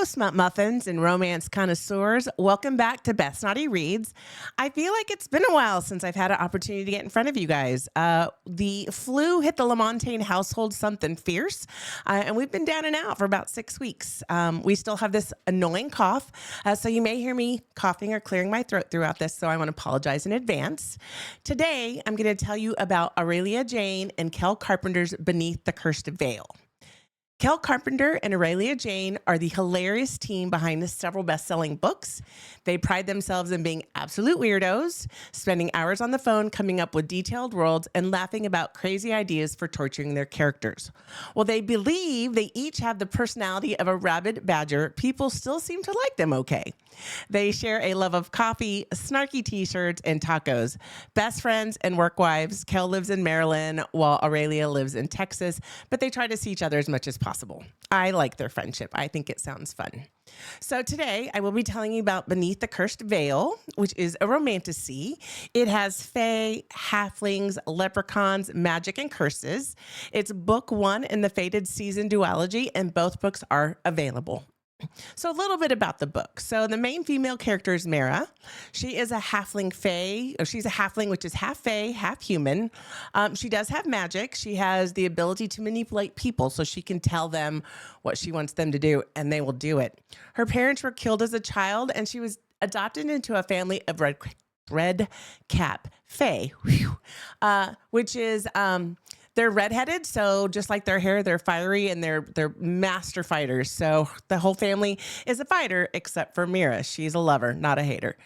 smut muffins and romance connoisseurs. Welcome back to Beth Snotty Reads. I feel like it's been a while since I've had an opportunity to get in front of you guys. The flu hit the Lamontagne household something fierce, and we've been down and out for about 6 weeks. We still have this annoying cough, so you may hear me coughing or clearing my throat throughout this, so I want to apologize in advance. Today, I'm going to tell you about Aurelia Jane and Carpenter's Beneath the Cursed Veil. Carpenter and Aurelia Jane are the hilarious team behind several best-selling books. They pride themselves in being absolute weirdos, spending hours on the phone coming up with detailed worlds and laughing about crazy ideas for torturing their characters. While they believe they each have the personality of a rabid badger, people still seem to like them okay. They share a love of coffee, snarky t-shirts, and tacos. Best friends and work wives. Kel lives in Maryland while Aurelia lives in Texas, but they try to see each other as much as possible. I like their friendship. I think it sounds fun. So today I will be telling you about Beneath the Cursed Veil, which is a romantasy. It has fae, halflings, leprechauns, magic, and curses. It's book 1 in the Fated Season duology, and both books are available. So a little bit about the book. So the main female character is Meera. She is a halfling fae, or she's a halfling, which is half fae, half human. She does have magic. She has the ability to manipulate people, so she can tell them what she wants them to do, and they will do it. Her parents were killed as a child, and she was adopted into a family of red cap fae, which is... They're redheaded, so just like their hair, they're fiery and they're master fighters. So the whole family is a fighter except for Meera. She's a lover, not a hater.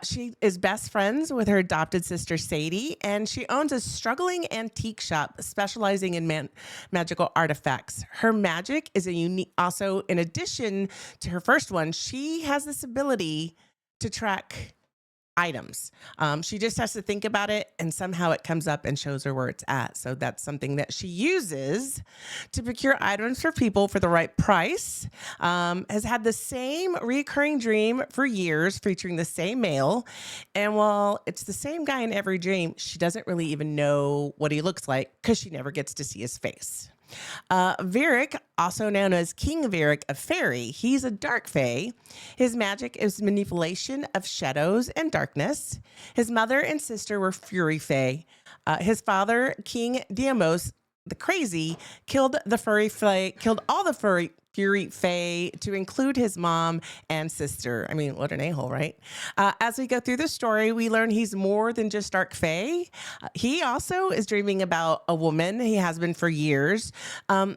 She is best friends with her adopted sister Sadie, and she owns a struggling antique shop specializing in magical artifacts. Her magic is a unique. Also, in addition to her first one, she has this ability to track items. She just has to think about it, and somehow it comes up and shows her where it's at. So that's something that she uses to procure items for people for the right price. Has had the same recurring dream for years featuring the same male. And while it's the same guy in every dream, she doesn't really even know what he looks like because she never gets to see his face. Vareck, also known as King Vareck of Faire, he's a dark fae. His magic is manipulation of shadows and darkness. His mother and sister were fury fae. His father, King Diamos the Crazy, killed all the fury fae to include his mom and sister. I mean, what an a-hole, right? As we go through the story, we learn he's more than just dark fae. He also is dreaming about a woman. He has been for years.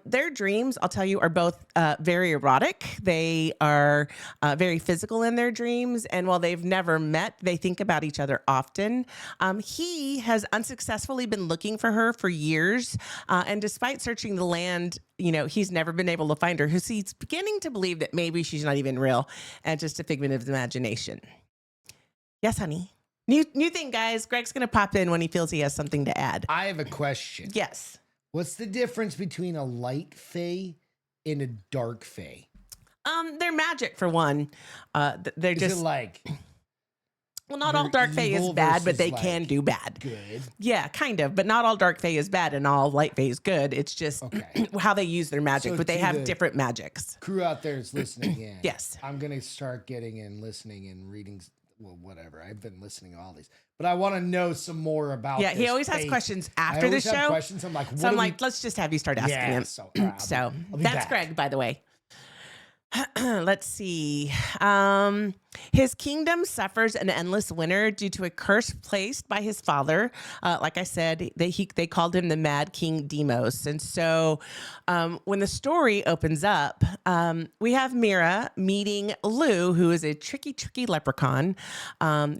Their dreams, I'll tell you, are both very erotic. They are very physical in their dreams. And while they've never met, they think about each other often. He has unsuccessfully been looking for her for years. And despite searching the land, he's never been able to find her. He's beginning to believe that maybe she's not even real and just a figment of his imagination. Yes, honey. New thing, guys. Greg's going to pop in when he feels he has something to add. I have a question. Yes. What's the difference between a light fae and a dark fae? They're magic for one. They're Is just it like... Well, not all dark fae is bad, but they can do bad. Good. Yeah, kind of. But not all dark fae is bad and all light fae is good. It's just how they use their magic, So but they to have the different magics. Crew out there is listening in. Yes. I'm going to start getting in, listening and reading. Well, whatever. I've been listening to all these. But I want to know some more about Yeah, he always has fae. questions I after the always have show. questions. I'm like, So I'm like, let's just have you start asking him. So So I'll be that's back. Greg, by the way. Let's see. His kingdom suffers an endless winter due to a curse placed by his father. Like I said, they called him the Mad King Demos. And so when the story opens up, we have Meera meeting Lou, who is a tricky leprechaun.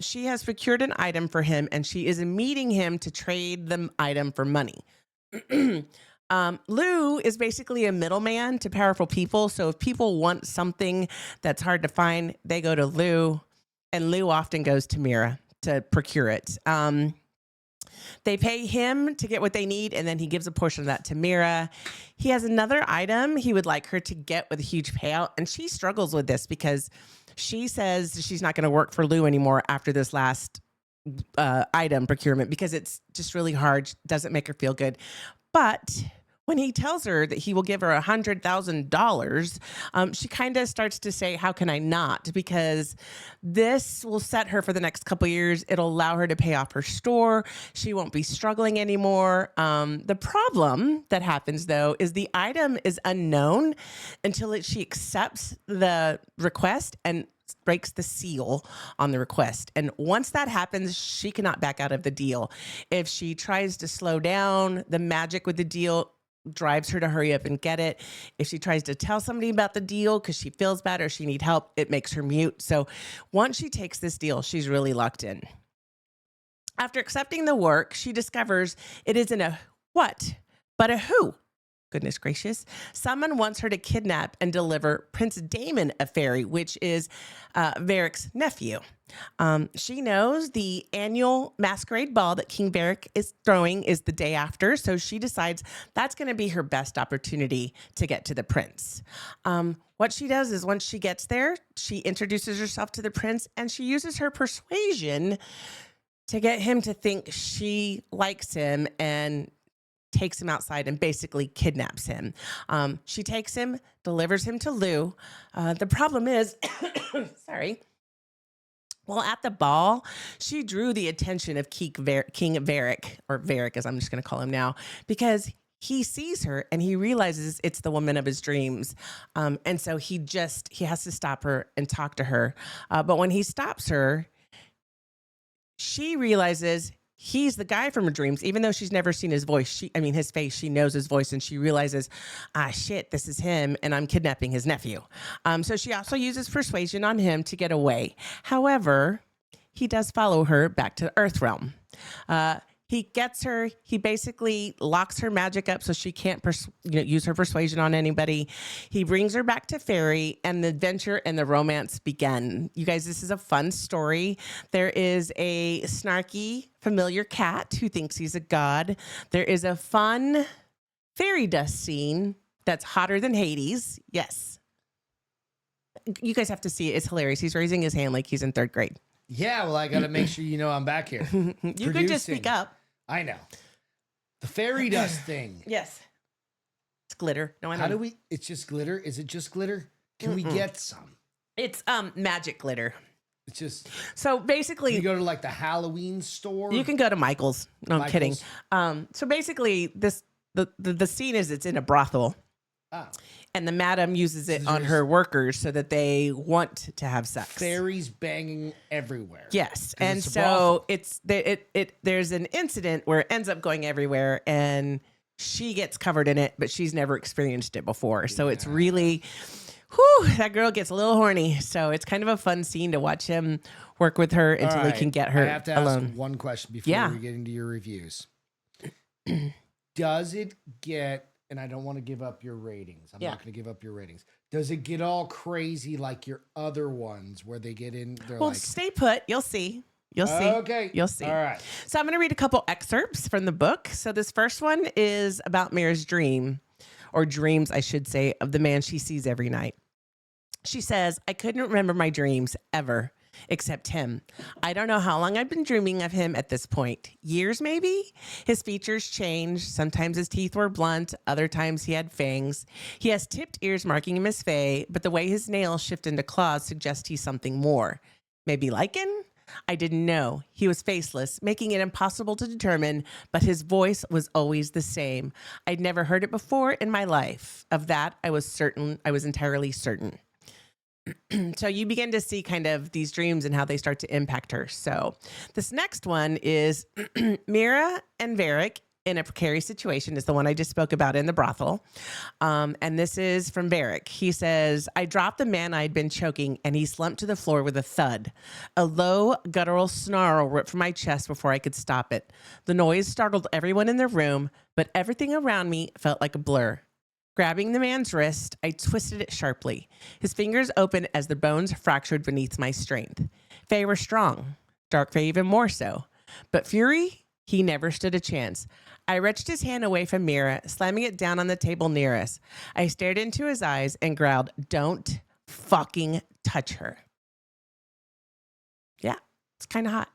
She has procured an item for him, and she is meeting him to trade the item for money. Lou is basically a middleman to powerful people. So if people want something that's hard to find, they go to Lou, and Lou often goes to Meera to procure it. They pay him to get what they need, and then he gives a portion of that to Meera. He has another item he would like her to get with a huge payout, and she struggles with this because she says she's not going to work for Lou anymore after this last item procurement because it's just really hard, doesn't make her feel good. But When he tells her that he will give her $100,000, she kind of starts to say, how can I not? Because this will set her for the next couple years. It'll allow her to pay off her store. She won't be struggling anymore. The problem that happens, though, is the item is unknown until she accepts the request and breaks the seal on the request. And once that happens, she cannot back out of the deal. If she tries to slow down, the magic with the deal drives her to hurry up and get it. If she tries to tell somebody about the deal because she feels bad or she needs help, it makes her mute. So once she takes this deal, she's really locked in. After accepting the work, she discovers it isn't a what, but a who. Goodness gracious. Someone wants her to kidnap and deliver Prince Damon of Faire, which is Vareck's nephew. She knows the annual masquerade ball that King Vareck is throwing is the day after, so she decides that's going to be her best opportunity to get to the prince. What she does is once she gets there, she introduces herself to the prince, and she uses her persuasion to get him to think she likes him and takes him outside and basically kidnaps him. She takes him, delivers him to Lou. The problem is, sorry. Well, at the ball, she drew the attention of King Vareck, or Vareck as I'm just going to call him now, because he sees her and he realizes it's the woman of his dreams. And so he has to stop her and talk to her. But when he stops her, she realizes he's the guy from her dreams, even though she's never seen his voice. His face, she knows his voice, and she realizes, shit, this is him, and I'm kidnapping his nephew. So she also uses persuasion on him to get away. However, he does follow her back to Earthrealm. He gets her, he basically locks her magic up so she can't use her persuasion on anybody. He brings her back to Faire, and the adventure and the romance begin. You guys, this is a fun story. There is a snarky, familiar cat who thinks he's a god. There is a fun fairy dust scene that's hotter than Hades. Yes. You guys have to see it. It's hilarious. He's raising his hand like he's in 3rd grade. Yeah, well, I got to make sure you know I'm back here. You could just speak up. I know. The fairy dust thing. Yes. It's glitter. No, I know. How do we? It's just glitter. Is it just glitter? Can we get some? It's magic glitter. It's just. So basically, you go to like the Halloween store. You can go to Michael's. No, I'm kidding. So basically, the scene is it's in a brothel. Oh. And the madam uses it on her workers so that they want to have sex. Fairies banging everywhere. Yes, and so there's an incident where it ends up going everywhere, and she gets covered in it, but she's never experienced it before. So it's really, that girl gets a little horny. So it's kind of a fun scene to watch him work with her until he can get her alone. I have to ask one question before we get into your reviews. Does it get? And I don't want to give up your ratings. I'm not going to give up your ratings. Does it get all crazy like your other ones where they get in? Well, stay put. You'll see. You'll see. Okay. You'll see. All right. So I'm going to read a couple excerpts from the book. So this first one is about Meera's dream, or dreams, I should say, of the man she sees every night. She says, I couldn't remember my dreams ever. Except him. I don't know how long I've been dreaming of him at this point. Years, maybe? His features changed. Sometimes his teeth were blunt. Other times he had fangs. He has tipped ears marking him as Fae, but the way his nails shift into claws suggests he's something more. Maybe lichen? I didn't know. He was faceless, making it impossible to determine, but his voice was always the same. I'd never heard it before in my life. Of that, I was certain. I was entirely certain. So you begin to see kind of these dreams and how they start to impact her. So this next one is Meera and Vareck in a precarious situation is the one I just spoke about in the brothel. And this is from Vareck. He says, I dropped the man I'd been choking and he slumped to the floor with a thud. A low guttural snarl ripped from my chest before I could stop it. The noise startled everyone in the room, but everything around me felt like a blur. Grabbing the man's wrist, I twisted it sharply. His fingers opened as the bones fractured beneath my strength. Fae were strong, Dark Fae even more so. But Fury, he never stood a chance. I wrenched his hand away from Meera, slamming it down on the table near us. I stared into his eyes and growled, don't fucking touch her. Yeah, it's kind of hot.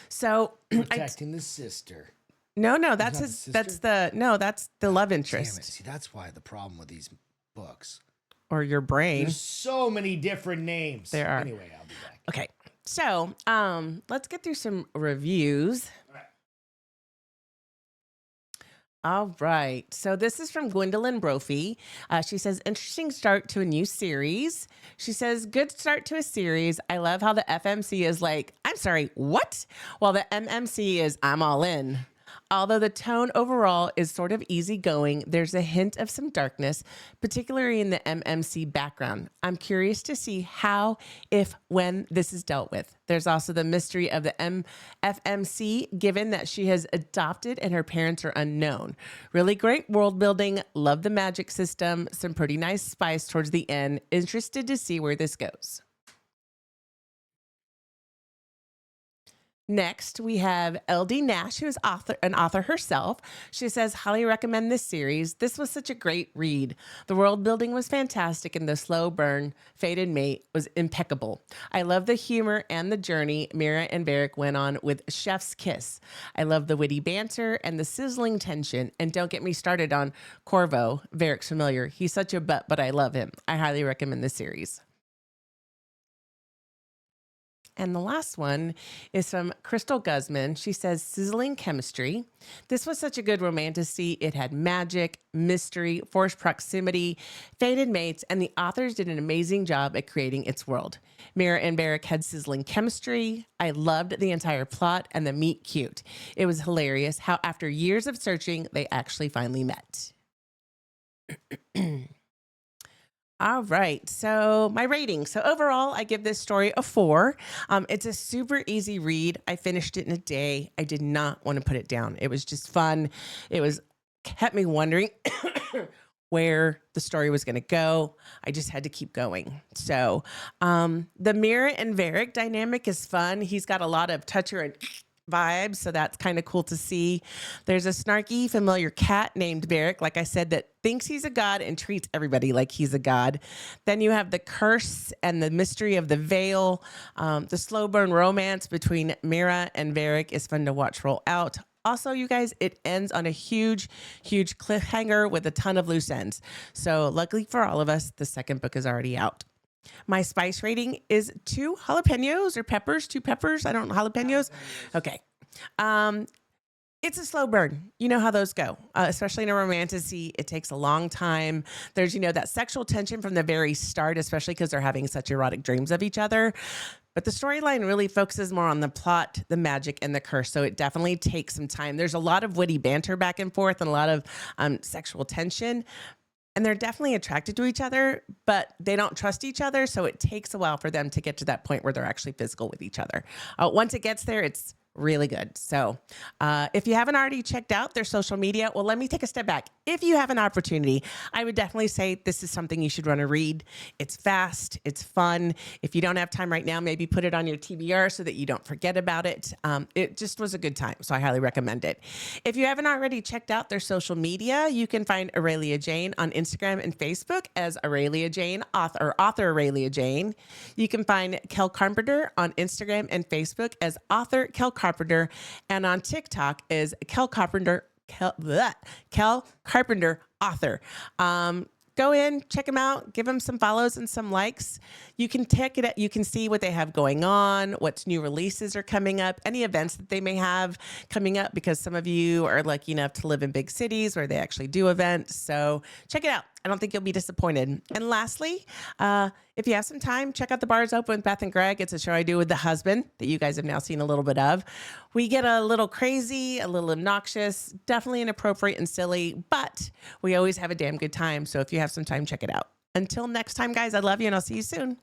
So protecting the sister. No, He's that's not the his. sister? That's the love Damn it. interest See, that's why the problem with these books. or your brain. There's so many different names. There are. Anyway, I'll be back. Okay, so let's get through some reviews. All right. So this is from Gwendolyn Brophy. She says, interesting start to a new series. She says, good start to a series. I love how the FMC is like, I'm sorry, what? While the MMC is, I'm all in. Although the tone overall is sort of easygoing, there's a hint of some darkness, particularly in the MMC background. I'm curious to see how, if, when this is dealt with. There's also the mystery of the FMC, given that she has adopted and her parents are unknown. Really great world building. Love the magic system. Some pretty nice spice towards the end. Interested to see where this goes. Next, we have LD Nash, who is an author herself. She says, highly recommend this series. This was such a great read. The world building was fantastic, and the slow burn, fated mate, was impeccable. I love the humor and the journey Meera and Vareck went on with Chef's Kiss. I love the witty banter and the sizzling tension. And don't get me started on Corvo, Vareck's familiar. He's such a butt, but I love him. I highly recommend this series. And the last one is from Crystal Guzman. She says, sizzling chemistry. This was such a good romantasy. It had magic, mystery, forced proximity, fated mates, and the authors did an amazing job at creating its world. Meera and Vareck had sizzling chemistry. I loved the entire plot and the meet cute. It was hilarious how after years of searching, they actually finally met. All right. So my rating. So overall, I give this story a 4. It's a super easy read. I finished it in a day. I did not want to put it down. It was just fun. Kept me wondering where the story was going to go. I just had to keep going. So the Meera and Vareck dynamic is fun. He's got a lot of toucher and vibes, so that's kind of cool to see. There's a snarky, familiar cat named Vareck, like I said, that thinks he's a god and treats everybody like he's a god. Then you have the curse and the mystery of the veil. The slow burn romance between Meera and Vareck is fun to watch roll out. Also, you guys, it ends on a huge, huge cliffhanger with a ton of loose ends. So luckily for all of us, the second book is already out. My spice rating is 2 jalapenos or peppers, 2 peppers. I don't know, jalapenos. Okay. It's a slow burn. You know how those go, especially in a romantasy. It takes a long time. There's, that sexual tension from the very start, especially because they're having such erotic dreams of each other. But the storyline really focuses more on the plot, the magic, and the curse. So it definitely takes some time. There's a lot of witty banter back and forth and a lot of sexual tension. And they're definitely attracted to each other, but they don't trust each other. So it takes a while for them to get to that point where they're actually physical with each other. Once it gets there, it's really good. So if you haven't already checked out their social media, well, let me take a step back. If you have an opportunity, I would definitely say this is something you should run a read. It's fast. It's fun. If you don't have time right now, maybe put it on your TBR so that you don't forget about it. It just was a good time. So I highly recommend it. If you haven't already checked out their social media, you can find Aurelia Jane on Instagram and Facebook as Aurelia Jane, author Aurelia Jane. You can find Kel Carpenter on Instagram and Facebook as author Kel Carpenter, and on TikTok is Kel Carpenter author. Go in, check them out, give them some follows and some likes. You can check it out. You can see what they have going on, what new releases are coming up, any events that they may have coming up, because some of you are lucky enough to live in big cities where they actually do events. So check it out. I don't think you'll be disappointed. And lastly, if you have some time, check out The Bars Open with Beth and Greg. It's a show I do with the husband that you guys have now seen a little bit of. We get a little crazy, a little obnoxious, definitely inappropriate and silly, but we always have a damn good time. So if you have some time, check it out. Until next time, guys, I love you and I'll see you soon.